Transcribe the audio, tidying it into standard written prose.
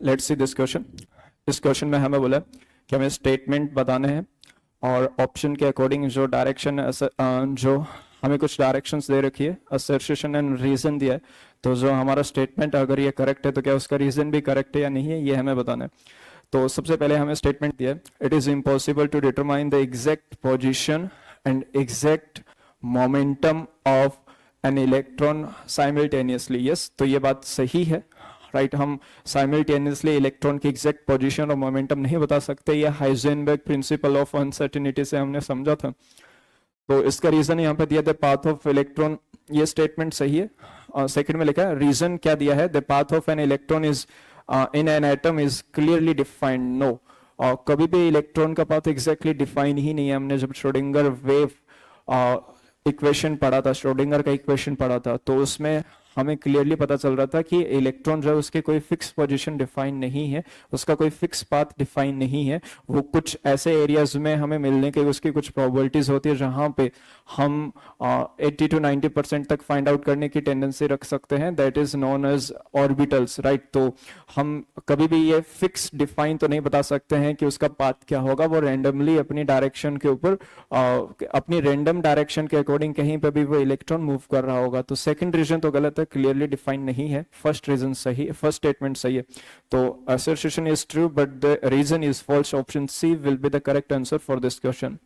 Let's see this question. इस question में हमें बोला कि हमें स्टेटमेंट बताने हैं और ऑप्शन के अकॉर्डिंग जो डायरेक्शन जो हमें कुछ डायरेक्शंस दे रखी है, असर्शन एंड रीजन दिया है। तो जो हमारा स्टेटमेंट अगर ये करेक्ट है तो क्या उसका रीजन भी करेक्ट है या नहीं है, ये हमें बताना है। तो सबसे पहले हमें स्टेटमेंट दिया है, it is impossible to determine the exact position and exact momentum of an electron simultaneously. Yes, तो ये बात सही है, राइट। हम साइमल्टेनियसली इलेक्ट्रॉन की एग्जैक्ट पोजीशन और मोमेंटम नहीं बता सकते, ये हाइजेनबर्ग प्रिंसिपल ऑफ अनसर्टेनिटी से हमने समझा था। तो इसका रीजन यहाँ पे दिया द पाथ ऑफ इलेक्ट्रॉन, ये स्टेटमेंट सही है। और सेकंड में लिखा है रीजन क्या दिया है, the path of an electron is in an atom is clearly defined. No, और कभी भी इलेक्ट्रॉन का पाथ एग्जैक्टली डिफाइन ही नहीं है। हमने जब श्रोडिंगर वेव इक्वेशन पढ़ा था, श्रोडिंगर का इक्वेशन पढ़ा था, तो उसमें हमें क्लियरली पता चल रहा था कि इलेक्ट्रॉन जो है उसकी कोई फिक्स पोजीशन डिफाइन नहीं है, उसका कोई फिक्स पाथ डिफाइन नहीं है। वो कुछ ऐसे एरियाज में हमें मिलने के उसकी कुछ प्रोबेबिलिटीज होती है जहां पे हम 80 to 90% तक फाइंड आउट करने की टेंडेंसी रख सकते हैं, that is known as orbitals, right. तो हम कभी भी ये फिक्स डिफाइन तो नहीं बता सकते हैं कि उसका पाथ क्या होगा, वो रैंडमली अपनी डायरेक्शन के ऊपर अपनी रैंडम डायरेक्शन के अकॉर्डिंग कहीं पे भी वो इलेक्ट्रॉन मूव कर रहा होगा। तो सेकंड रीजन तो गलत है, क्लियरली डिफाइन नहीं है। फर्स्ट रीजन सही, फर्स्ट स्टेटमेंट सही है। तो assertion is true but the reason is false. Option C will be the correct answer for this question.